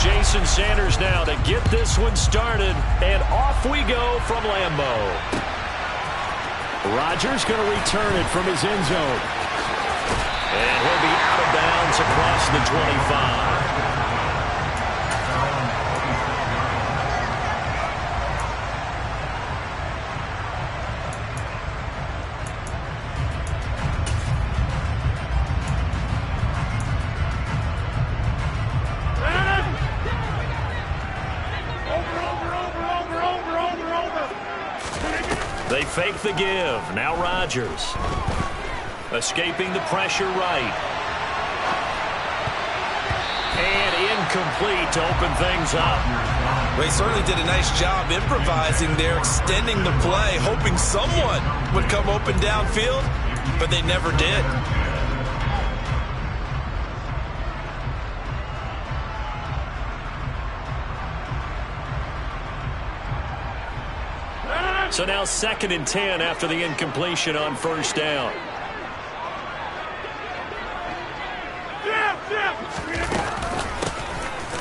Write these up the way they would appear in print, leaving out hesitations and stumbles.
Jason Sanders now to get this one started, and off we go from Lambeau. Rodgers going to return it from his end zone. And he'll be out of bounds across the 25. They fake the give. Now Rodgers. Escaping the pressure right. And incomplete to open things up. They certainly did a nice job improvising there, extending the play, hoping someone would come open downfield, but they never did. So now 2nd and 10 after the incompletion on first down.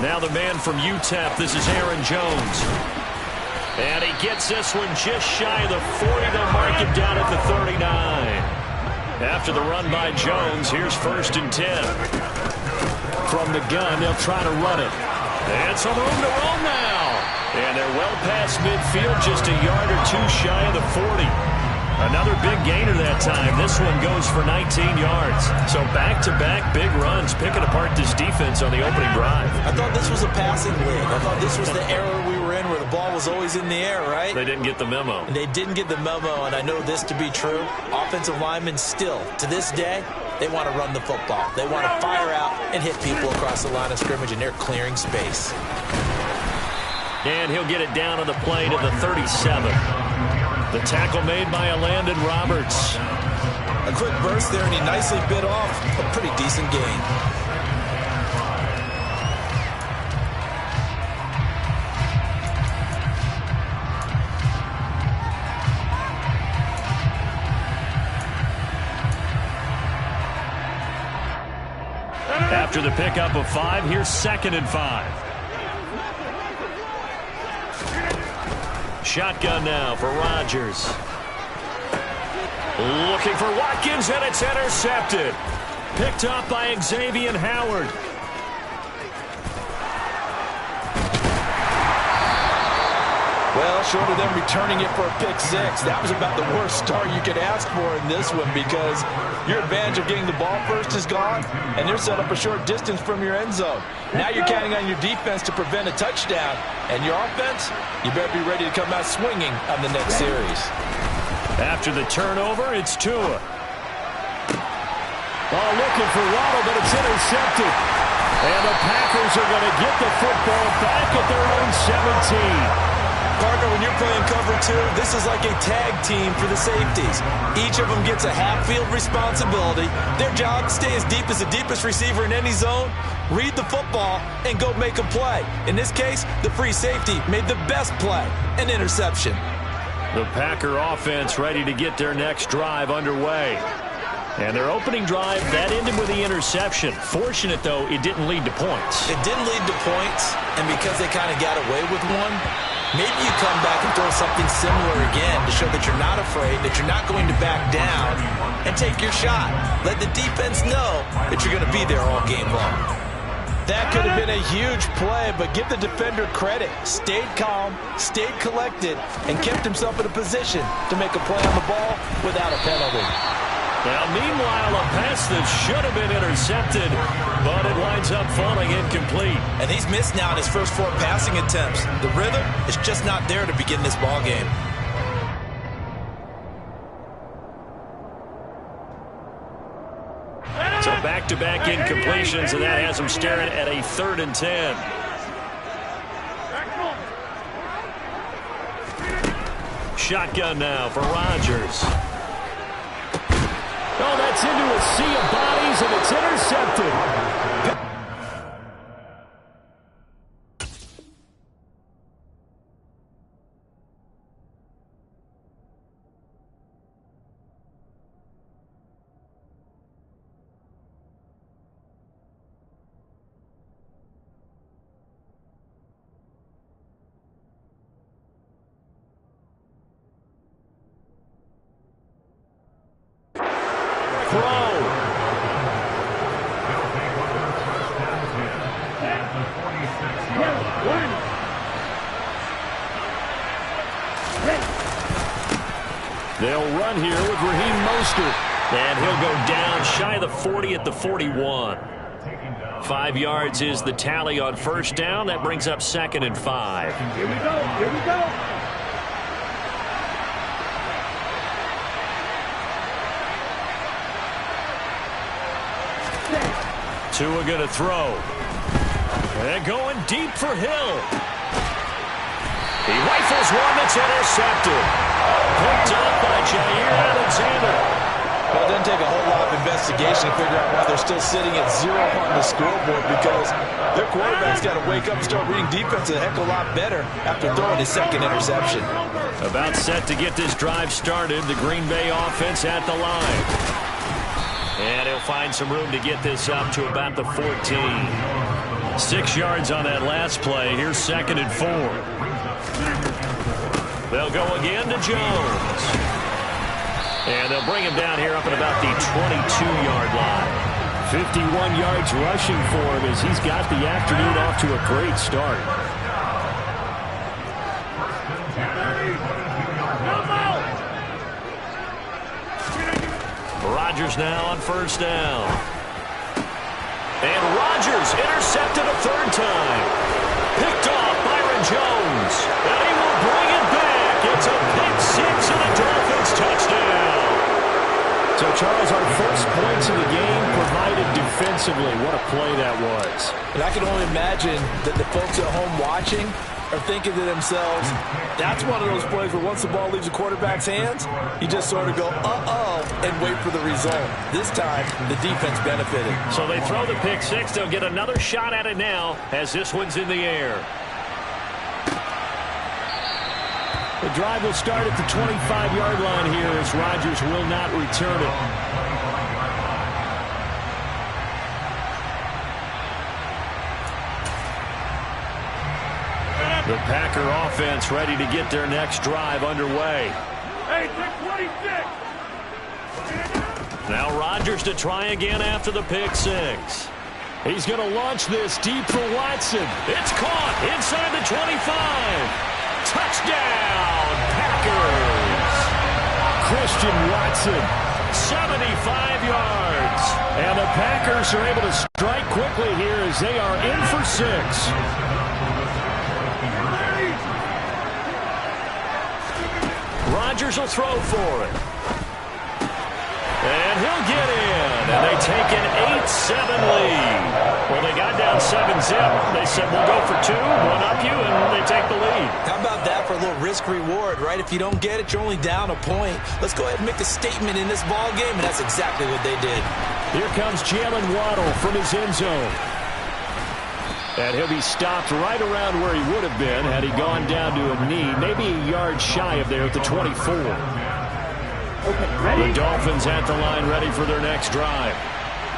Now the man from UTEP, this is Aaron Jones. And he gets this one just shy of the 40. They'll mark it down at the 39. After the run by Jones, here's 1st and 10. From the gun, they'll try to run it. And some room to roam now. And they're well past midfield, just a yard or two shy of the 40. Another big gainer that time. This one goes for 19 yards. So back-to-back big runs, picking apart this defense on the opening drive. I thought this was a passing league. I thought this was the era we were in where the ball was always in the air, right? They didn't get the memo. They didn't get the memo, and I know this to be true. Offensive linemen still, to this day, they want to run the football. They want to fire out and hit people across the line of scrimmage, and they're clearing space. And he'll get it down on the play to the 37. The tackle made by Landon Roberts. A quick burst there, and he nicely bit off a pretty decent gain. After the pickup of 5, here's 2nd and 5. Shotgun now for Rodgers. Looking for Watkins, and it's intercepted. Picked up by Xavier Howard. Well, short of them returning it for a pick six, that was about the worst start you could ask for in this one, because your advantage of getting the ball first is gone, and they're set up a short distance from your end zone. Now you're counting on your defense to prevent a touchdown, and your offense, you better be ready to come out swinging on the next series. After the turnover, it's Tua. Oh, looking for Waddle, but it's intercepted. And the Packers are going to get the football back at their own 17. Partner, when you're playing cover 2, this is like a tag team for the safeties. Each of them gets a half-field responsibility. Their job, stay as deep as the deepest receiver in any zone, read the football, and go make a play. In this case, the free safety made the best play, an interception. The Packer offense ready to get their next drive underway. And their opening drive, that ended with the interception. Fortunate, though, it didn't lead to points. It didn't lead to points, and because they kind of got away with one, maybe you come back and throw something similar again to show that you're not afraid, that you're not going to back down, and take your shot. Let the defense know that you're going to be there all game long. That could have been a huge play, but give the defender credit. Stayed calm, stayed collected, and kept himself in a position to make a play on the ball without a penalty. Now, meanwhile, a pass that should have been intercepted, but it winds up falling incomplete. And he's missed now in his first 4 passing attempts. The rhythm is just not there to begin this ball game. So back-to-back incompletions, and that has them staring at a 3rd and 10. Shotgun now for Rodgers. Oh, that's into a sea of bodies, and it's intercepted. They'll run here with Raheem Mostert. And he'll go down shy of the 40 at the 41. 5 yards is the tally on first down. That brings up 2nd and 5. Here we go. Here we go. Tua going to throw. And going deep for Hill. He rifles one that's intercepted. Picked up by Jair Alexander. Well, it doesn't take a whole lot of investigation to figure out why they're still sitting at 0 on the scoreboard, because their quarterback's got to wake up and start reading defense a heck of a lot better after throwing his 2nd interception. About set to get this drive started. The Green Bay offense at the line. And he'll find some room to get this up to about the 14. 6 yards on that last play. Here's 2nd and 4. They'll go again to Jones. And they'll bring him down here up at about the 22-yard line. 51 yards rushing for him as he's got the afternoon off to a great start. Rodgers now on first down. And Rodgers intercepted a 3rd time. Picked off Byron Jones. And he will bring it back. It's a pick 6 and a Dolphins touchdown. So, Charles, our first points of the game provided defensively. What a play that was. And I can only imagine that the folks at home watching are thinking to themselves, that's one of those plays where once the ball leaves the quarterback's hands, you just sort of go, uh-oh, and wait for the result. This time, the defense benefited. So they throw the pick 6. They'll get another shot at it now as this one's in the air. The drive will start at the 25-yard line here as Rodgers will not return it. The Packer offense ready to get their next drive underway. Hey, 26. Now Rodgers to try again after the pick 6. He's going to launch this deep for Watson. It's caught inside the 25. Touchdown, Packers! Christian Watson, 75 yards. And the Packers are able to strike quickly here as they are in for 6. Rodgers will throw for it. And he'll get in. And they take an 8-7 lead. Well, they got down 7-zip. They said, we'll go for 2, one up you, and they take the lead. How about that for a little risk-reward, right? If you don't get it, you're only down a point. Let's go ahead and make a statement in this ball game, and that's exactly what they did. Here comes Jalen Waddle from his end zone. And he'll be stopped right around where he would have been had he gone down to a knee, maybe a yard shy of there at the 24. Okay, ready? The Dolphins at the line ready for their next drive.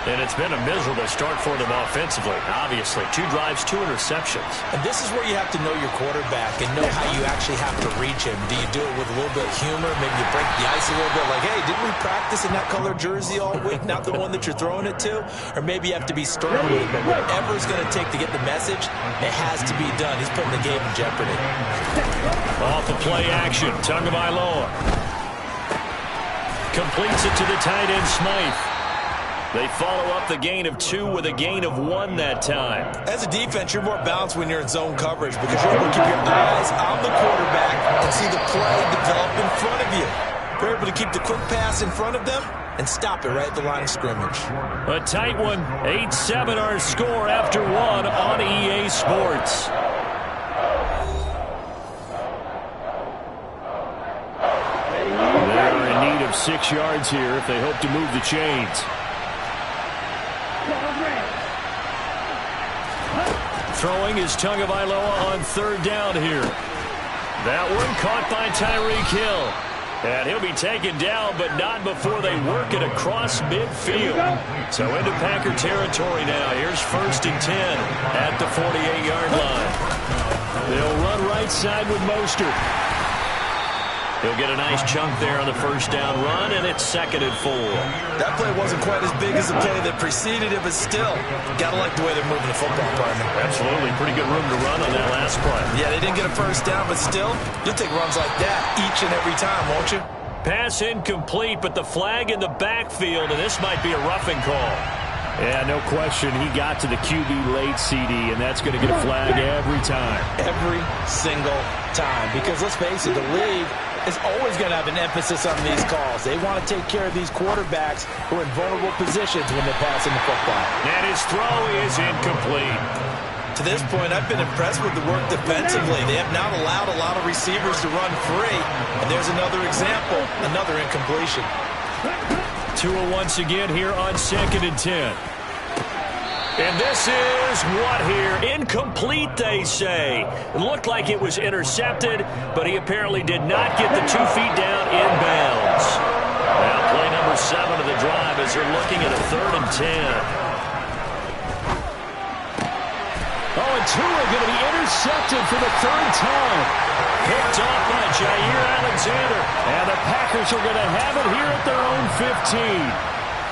And it's been a miserable start for them offensively. Obviously, 2 drives, 2 interceptions. And this is where you have to know your quarterback and know how you actually have to reach him. Do you do it with a little bit of humor? Maybe you break the ice a little bit like, hey, didn't we practice in that color jersey all week, not the one that you're throwing it to? Or maybe you have to be stern with it. But whatever it's going to take to get the message, it has to be done. He's putting the game in jeopardy. Off the play action, Tagovailoa completes it to the tight end Smythe. They follow up the gain of 2 with a gain of 1 that time. As a defense, you're more balanced when you're in zone coverage because you're able to keep your eyes on the quarterback and see the play develop in front of you. You're able to keep the quick pass in front of them and stop it right at the line of scrimmage. A tight one. 8-7 our score after 1 on EA Sports. They're in need of 6 yards here if they hope to move the chains. Throwing is Tagovailoa on 3rd down here. That one caught by Tyreek Hill. And he'll be taken down, but not before they work it across midfield. So into Packer territory now. Here's 1st and 10 at the 48-yard line. They'll run right side with Mostert. He'll get a nice chunk there on the first down run, and it's 2nd and 4. That play wasn't quite as big as the play that preceded it, but still, got to like the way they're moving the football, partner. Absolutely. Pretty good room to run on that last play. Yeah, they didn't get a first down, but still, you'll take runs like that each and every time, won't you? Pass incomplete, but the flag in the backfield, and this might be a roughing call. Yeah, no question. He got to the QB late, CD, and that's going to get a flag every time. Every single time. Because let's face it, the league is always going to have an emphasis on these calls. They want to take care of these quarterbacks who are in vulnerable positions when they're passing the football. And his throw is incomplete. To this point, I've been impressed with the work defensively. They have not allowed a lot of receivers to run free. And there's another example, another incompletion. Tua once again here on 2nd and 10. And this is what here? Incomplete, they say. It looked like it was intercepted, but he apparently did not get the 2 feet down in bounds. Now play number 7 of the drive as they're looking at a 3rd and 10. Oh, and Tua going to be intercepted for the 3rd time. Picked off by Jair Alexander. And the Packers are going to have it here at their own 15.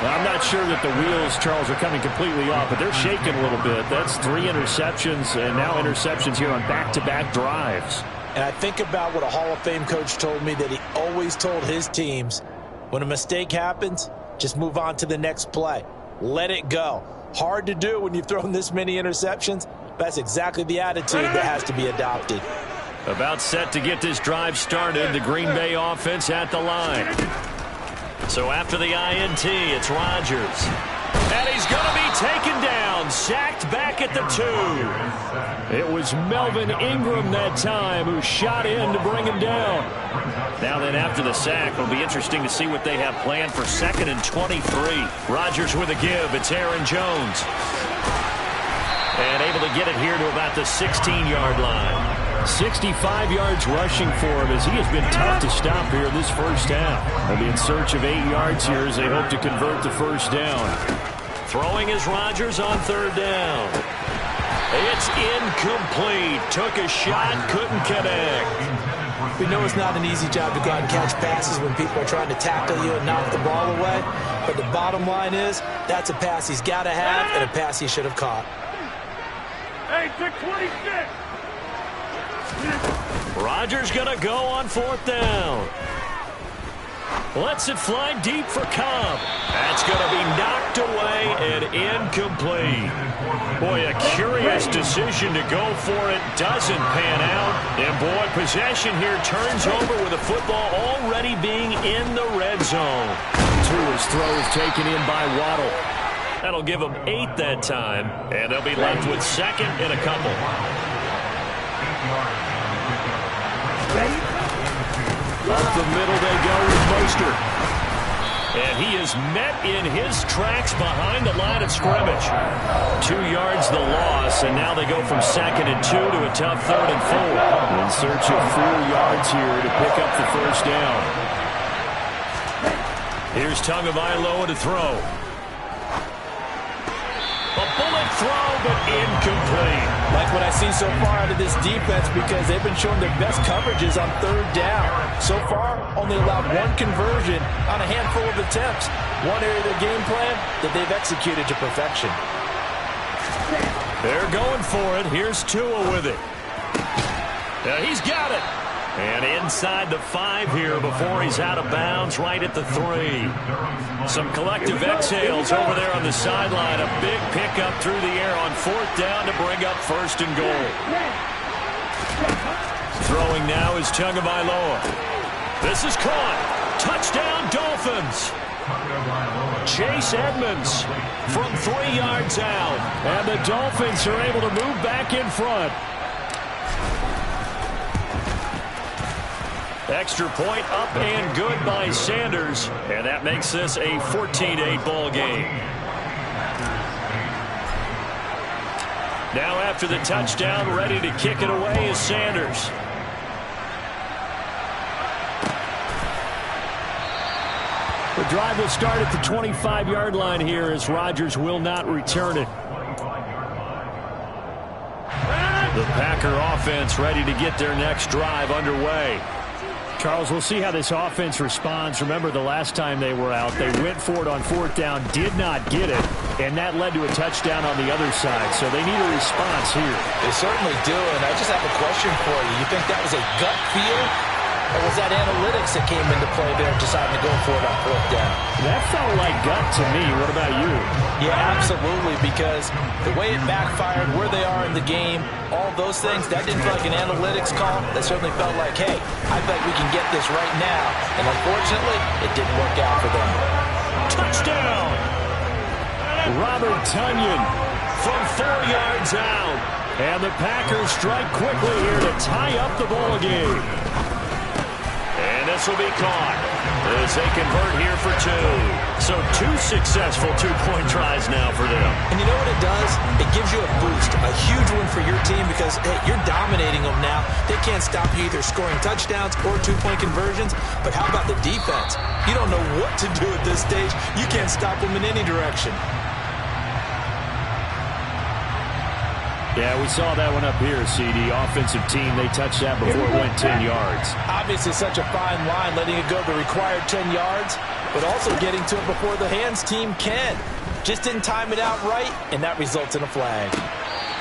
Now, I'm not sure that the wheels, Charles, are coming completely off, but they're shaking a little bit. That's 3 interceptions, and now interceptions here on back-to-back drives. And I think about what a Hall of Fame coach told me, that he always told his teams, when a mistake happens, just move on to the next play. Let it go. Hard to do when you've thrown this many interceptions. That's exactly the attitude that has to be adopted. About set to get this drive started, the Green Bay offense at the line. So after the INT, it's Rodgers. And he's going to be taken down, sacked back at the 2. It was Melvin Ingram that time who shot in to bring him down. Now then, after the sack, it'll be interesting to see what they have planned for 2nd and 23. Rodgers with a give. It's Aaron Jones. And able to get it here to about the 16-yard line. 65 yards rushing for him as he has been tough to stop here in this first half. They'll be in search of 8 yards here as they hope to convert the first down. Throwing is Rodgers on 3rd down. It's incomplete. Took a shot, couldn't connect. We know it's not an easy job to go out and catch passes when people are trying to tackle you and knock the ball away. But the bottom line is, that's a pass he's got to have and a pass he should have caught. Hey, 626. Rodgers going to go on 4th down. Lets it fly deep for Cobb. That's going to be knocked away and incomplete. Boy, a curious decision to go for it. Doesn't pan out. And boy, possession here turns over with the football already being in the red zone. Tua's throw is taken in by Waddle. That'll give them 8 that time. And they'll be left with 2nd and a couple. Up the middle they go with Mostert. And he is met in his tracks behind the line of scrimmage. 2 yards the loss, and now they go from 2nd and 2 to a tough 3rd and 4. In search of 4 yards here to pick up the first down. Here's Tagovailoa to throw. A bullet throw, but incomplete. Like what I've seen so far out of this defense, because they've been showing their best coverages on 3rd down. So far, only allowed 1 conversion on a handful of attempts. One area of their game plan that they've executed to perfection. They're going for it. Here's Tua with it. He's got it. And inside the 5 here before he's out of bounds, right at the 3. Some collective exhales over there on the sideline. A big pickup through the air on 4th down to bring up 1st and goal. Throwing now is Tagovailoa. This is caught. Touchdown, Dolphins. Chase Edmonds from 3 yards out. And the Dolphins are able to move back in front. Extra point up and good by Sanders. And that makes this a 14-8 ball game. Now after the touchdown, ready to kick it away is Sanders. The drive will start at the 25-yard line here as Rodgers will not return it. The Packer offense ready to get their next drive underway. Charles, we'll see how this offense responds. Remember, the last time they were out, they went for it on 4th down, did not get it, and that led to a touchdown on the other side. So they need a response here. They certainly do, and I just have a question for you. You think that was a gut feel, Or was that analytics that came into play there, deciding to go for it on fourth down? That felt like gut to me. What about you? Yeah, absolutely, because the way it backfired, where they are in the game, all those things, that didn't feel like an analytics call. That certainly felt like, hey, I bet we can get this right now. And unfortunately, it didn't work out for them. Touchdown! Robert Tonyan From 4 yards out. And the Packers strike quickly here to tie up the ball game. And this will be caught as they convert here for 2. So 2 successful two-point tries now for them. And you know what it does? It gives you a boost, a huge one for your team because, hey, you're dominating them now. They can't stop you either scoring touchdowns or two-point conversions. But how about the defense? You don't know what to do at this stage. You can't stop them in any direction. Yeah, we saw that one up here, CD. Offensive team, they touched that before it went 10 yards. Obviously such a fine line, letting it go the required 10 yards, but also getting to it before the hands team can. Just didn't time it out right, and that results in a flag.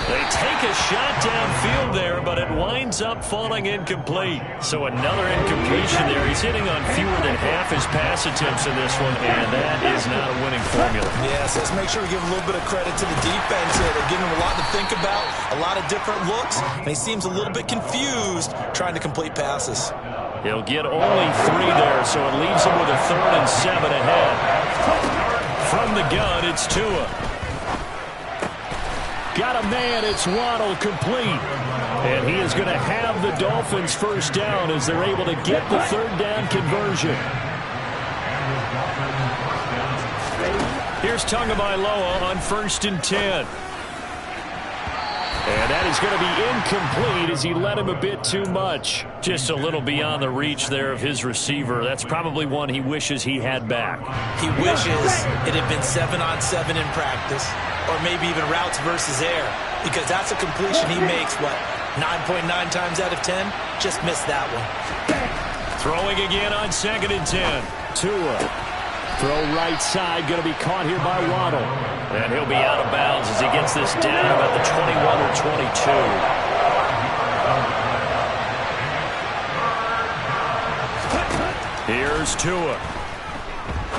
They take a shot downfield there, but it winds up falling incomplete. So another incompletion there. He's hitting on fewer than half his pass attempts in this one, and that is not a winning formula. Yes, let's make sure we give a little bit of credit to the defense here. They're giving him a lot to think about, a lot of different looks, and he seems a little bit confused trying to complete passes. He'll get only 3 there, so it leaves him with a 3rd and 7 ahead. From the gun, it's Tua. Got a man, it's Waddle, complete. And he is going to have the Dolphins first down as they're able to get the 3rd down conversion. Here's Tagovailoa on 1st and 10. And that is going to be incomplete as he led him a bit too much. Just a little beyond the reach there of his receiver. That's probably one he wishes he had back. He wishes it had been 7-on-7 in practice, or maybe even routes versus air, because that's a completion he makes, what, 9.9 times out of 10? Just missed that one. Throwing again on 2nd and 10. Tua. Throw right side, going to be caught here by Waddle. And he'll be out of bounds as he gets this down about the 21 or 22. Here's Tua.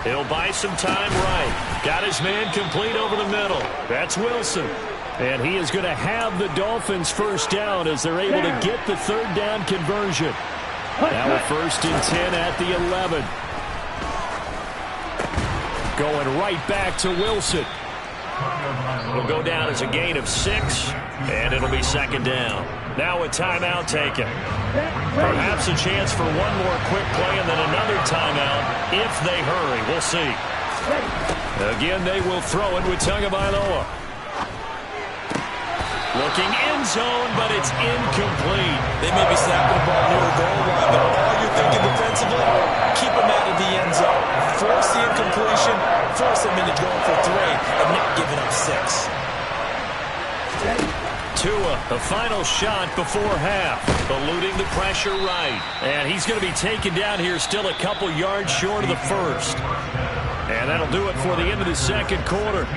He'll buy some time right. Got his man complete over the middle. That's Wilson. And he is going to have the Dolphins first down as they're able to get the 3rd down conversion. Now a 1st and 10 at the 11. Going right back to Wilson. It'll go down as a gain of 6, and it'll be 2nd down. Now a timeout taken. Perhaps a chance for one more quick play and then another timeout if they hurry. We'll see. Again, they will throw it with Tagovailoa. Looking end zone, but it's incomplete. They may be snapping the ball near the goal line, but all you're thinking defensively, keep them out of the end zone. Force the incompletion, force them into going for 3, and not giving up 6. Tua, the final shot before half, eluding the pressure right. And he's going to be taken down here still a couple yards short of the 1st. And that'll do it for the end of the 2nd quarter.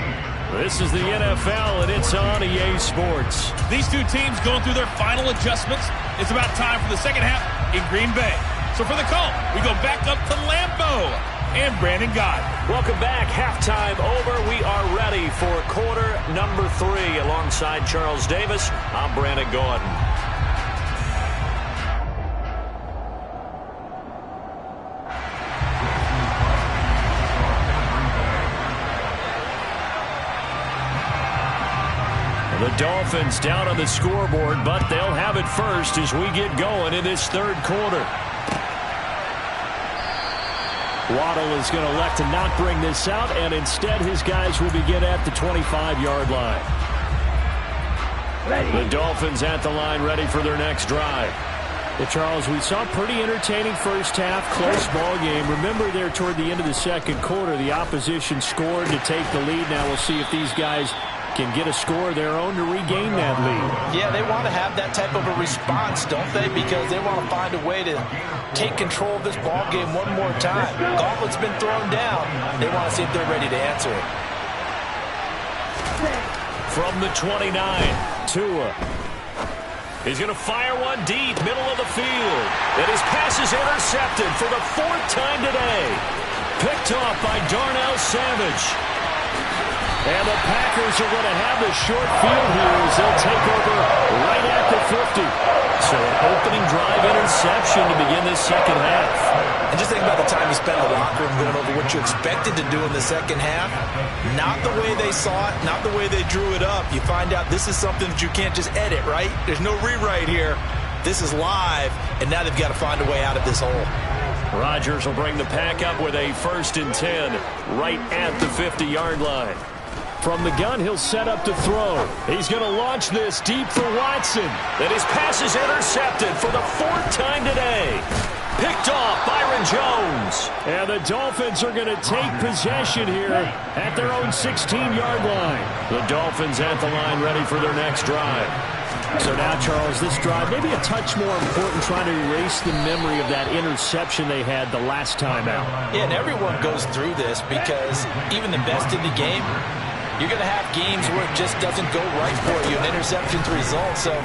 This is the NFL, and it's on EA Sports. These two teams going through their final adjustments. It's about time for the second half in Green Bay. So for the call, we go back up to Lambeau and Brandon Gott. Welcome back. Halftime over. We are ready for quarter number 3. Alongside Charles Davis, I'm Brandon Gordon. The Dolphins down on the scoreboard, but they'll have it first as we get going in this 3rd quarter. Waddle is going to elect to not bring this out, and instead his guys will begin at the 25-yard line. The Dolphins at the line ready for their next drive. Well, Charles, we saw a pretty entertaining first half, close ball game. Remember there toward the end of the 2nd quarter, the opposition scored to take the lead. Now we'll see if these guys can get a score of their own to regain that lead. Yeah, they want to have that type of a response, don't they? Because they want to find a way to take control of this ball game one more time. Gauntlet's been thrown down. They want to see if they're ready to answer it. From the 29, Tua. He's going to fire one deep, middle of the field. And his pass is intercepted for the 4th time today. Picked off by Darnell Savage. And the Packers are going to have the short field here as they'll take over right at the 50. So an opening drive interception to begin this second half. And just think about the time you spent in the locker room going over what you expected to do in the second half. Not the way they saw it, not the way they drew it up. You find out this is something that you can't just edit, right? There's no rewrite here. This is live, and now they've got to find a way out of this hole. Rodgers will bring the Pack up with a 1st and 10 right at the 50-yard line. From the gun, he'll set up to throw. He's going to launch this deep for Watson. And his pass is intercepted for the 4th time today. Picked off Byron Jones. And the Dolphins are going to take possession here at their own 16-yard line. The Dolphins at the line ready for their next drive. So now, Charles, this drive maybe a touch more important, trying to erase the memory of that interception they had the last time out. Yeah, and everyone goes through this because even the best in the game, you're going to have games where it just doesn't go right for you, an interception's result. So,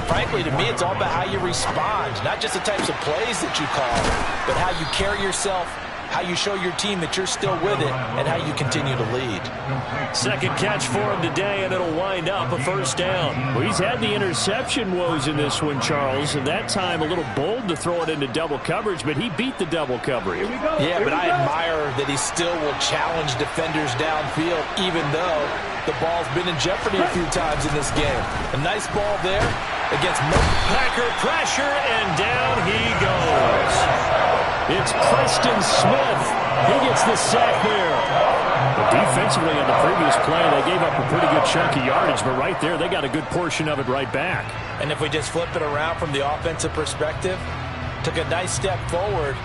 frankly, to me, it's all about how you respond, not just the types of plays that you call, but how you carry yourself, how you show your team that you're still with it, and how you continue to lead. Second catch for him today, and it'll wind up a 1st down. Well, he's had the interception woes in this one, Charles, and that time a little bold to throw it into double coverage, but he beat the double coverage. Yeah, but I admire that he still will challenge defenders downfield, even though the ball's been in jeopardy a few times in this game. A nice ball there against Packer pressure, and down he goes. It's Preston Smith. He gets the sack there. But defensively on the previous play, they gave up a pretty good chunk of yardage, but right there, they got a good portion of it right back. And if we just flip it around from the offensive perspective, took a nice step forward,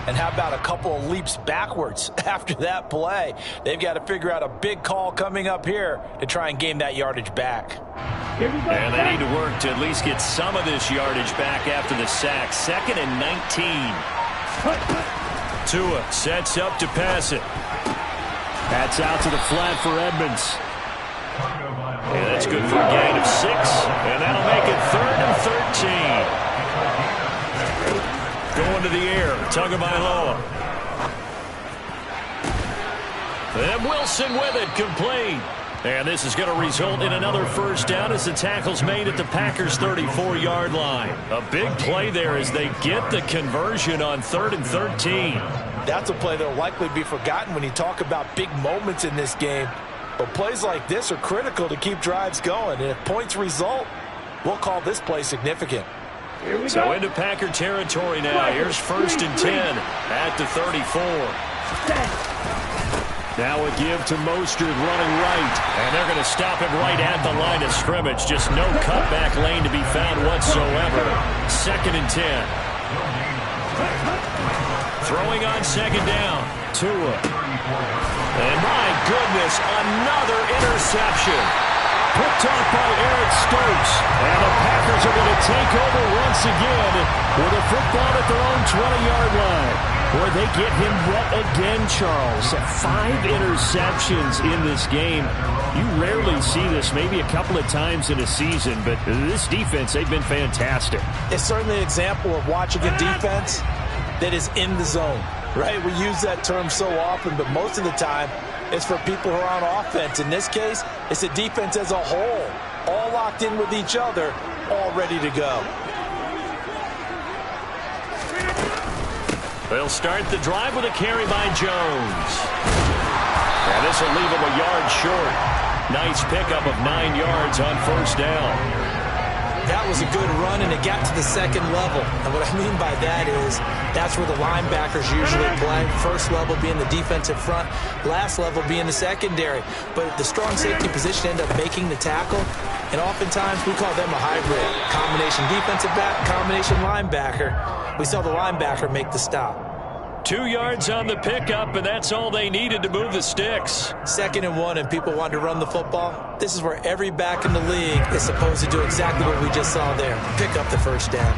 and how about a couple of leaps backwards after that play? They've got to figure out a big call coming up here to try and gain that yardage back. And they need to work to at least get some of this yardage back after the sack. 2nd and 19. Tua sets up to pass it. That's out to the flat for Edmonds. And that's good for a gain of 6. And that'll make it 3rd and 13. Going to the air. Tagovailoa. And Wilson with it. Complete. And this is going to result in another 1st down as the tackle's made at the Packers' 34-yard line. A big play there as they get the conversion on 3rd and 13. That's a play that will likely be forgotten when you talk about big moments in this game. But plays like this are critical to keep drives going. And if points result, we'll call this play significant. So into Packer territory now. Here's 1st and 10 at the 34. Now a give to Mostert running right. And they're going to stop him right at the line of scrimmage. Just no cutback lane to be found whatsoever. 2nd and 10. Throwing on 2nd down. Tua. And my goodness, another interception. Picked off by Eric Stokes. And the Packers are going to take over once again with a football at their own 20-yard line. Boy, they get him wet again, Charles. 5 interceptions in this game. You rarely see this, maybe a couple of times in a season, but this defense, they've been fantastic. It's certainly an example of watching a defense that is in the zone, right? We use that term so often, but most of the time, it's for people who are on offense. In this case, it's a defense as a whole, all locked in with each other, all ready to go. They'll start the drive with a carry by Jones. And this will leave him a yard short. Nice pickup of 9 yards on 1st down. That was a good run, and it got to the 2nd level. And what I mean by that is that's where the linebackers usually play. 1st level being the defensive front, last level being the secondary. But the strong safety position end up making the tackle, and oftentimes we call them a hybrid. Combination defensive back, combination linebacker. We saw the linebacker make the stop. 2 yards on the pickup, and that's all they needed to move the sticks. 2nd and 1, and people want to run the football. This is where every back in the league is supposed to do exactly what we just saw there. Pick up the 1st down.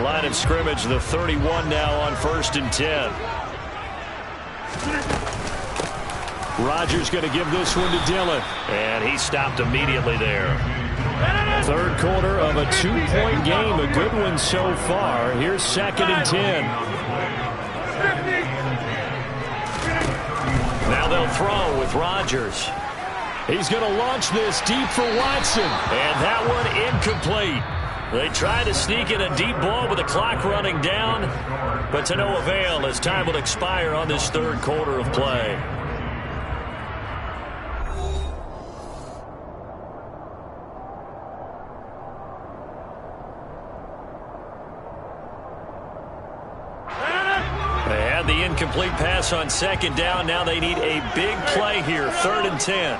Line of scrimmage, the 31 now on 1st and 10. Rodgers going to give this one to Dillon. And he stopped immediately there. Third quarter of a 2-point game. A good one so far. Here's 2nd and 10. Now they'll throw with Rodgers. He's going to launch this deep for Watson. And that one incomplete. They try to sneak in a deep ball with the clock running down, but to no avail as time will expire on this third quarter of play. They had the incomplete pass on 2nd down. Now they need a big play here, 3rd and 10.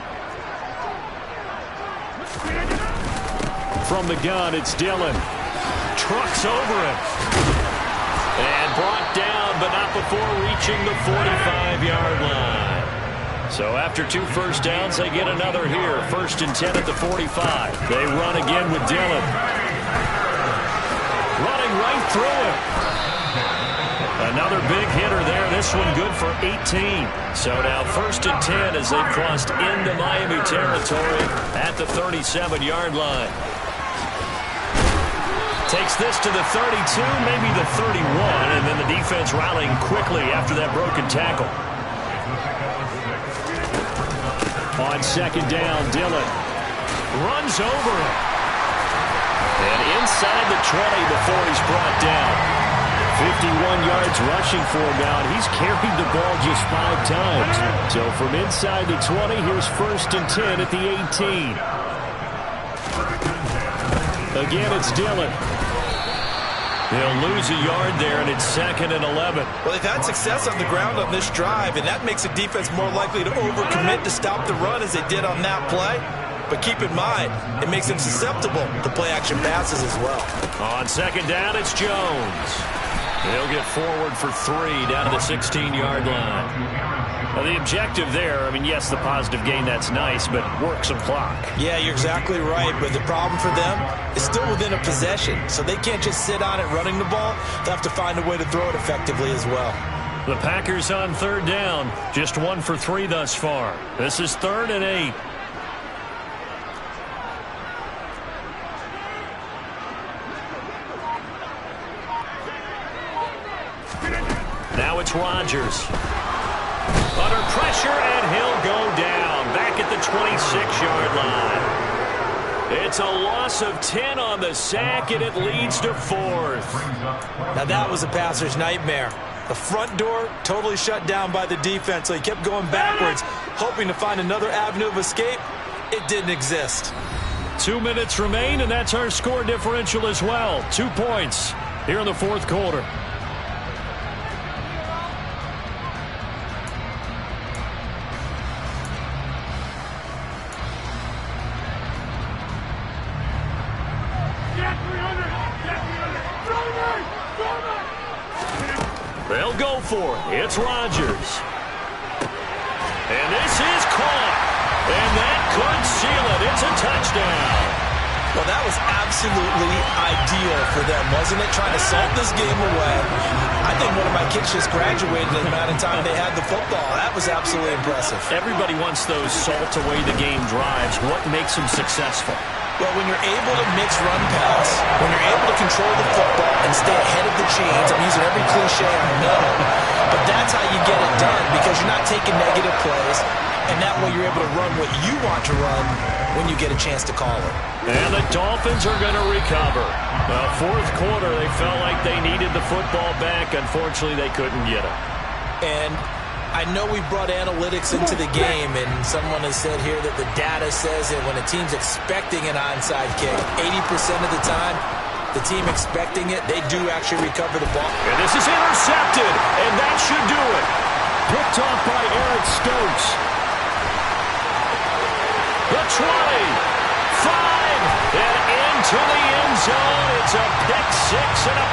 From the gun, it's Dillon. Trucks over him. And brought down, but not before reaching the 45-yard line. So after 2 first downs, they get another here. 1st and 10 at the 45. They run again with Dillon. Running right through him. Another big hitter there. This one good for 18. So now 1st and 10 as they've crossed into Miami territory at the 37-yard line. Takes this to the 32, maybe the 31, and then the defense rallying quickly after that broken tackle. On 2nd down, Dillon runs over him. And inside the 20 before he's brought down. 51 yards rushing for him now, and he's carried the ball just 5 times. So from inside the 20, here's 1st and 10 at the 18. Again, it's Dillon. They'll lose a yard there, and it's 2nd and 11. Well, they've had success on the ground on this drive, and that makes the defense more likely to overcommit to stop the run as they did on that play. But keep in mind, it makes them susceptible to play-action passes as well. On 2nd down, it's Jones. They'll get forward for 3 down to the 16-yard line. Well, the objective there, I mean, yes, the positive gain, that's nice, but work some clock. Yeah, you're exactly right, but the problem for them is still within a possession, so they can't just sit on it running the ball. They'll have to find a way to throw it effectively as well. The Packers on 3rd down, just 1 for 3 thus far. This is 3rd and 8. Now it's Rodgers. Under pressure, and he'll go down. Back at the 26-yard line. It's a loss of 10 on the sack, and it leads to 4th. Now that was a passer's nightmare. The front door totally shut down by the defense, so he kept going backwards, hoping to find another avenue of escape. It didn't exist. 2 minutes remain, and that's our score differential as well. 2 points here in the 4th quarter. They'll go for it. It's Rodgers. And this is caught. And that could seal it. It's a touchdown. Well, that was absolutely ideal for them, wasn't it? Trying to salt this game away. I think one of my kids just graduated in the amount of time they had the football. That was absolutely impressive. Everybody wants those salt away the game drives. What makes them successful? Well, when you're able to mix run pass, when you're able to control the football and stay ahead of the chains, I'm using every cliche I know, but that's how you get it done because you're not taking negative plays, and that way you're able to run what you want to run when you get a chance to call it. And the Dolphins are going to recover. Well, 4th quarter, they felt like they needed the football back. Unfortunately, they couldn't get it. And I know we brought analytics into the game, and someone has said here that the data says that when a team's expecting an onside kick, 80% of the time, the team expecting it, they do actually recover the ball. And this is intercepted, and that should do it. Picked off by Eric Stokes. The 20, 5, and into the end zone. It's a pick 6 and a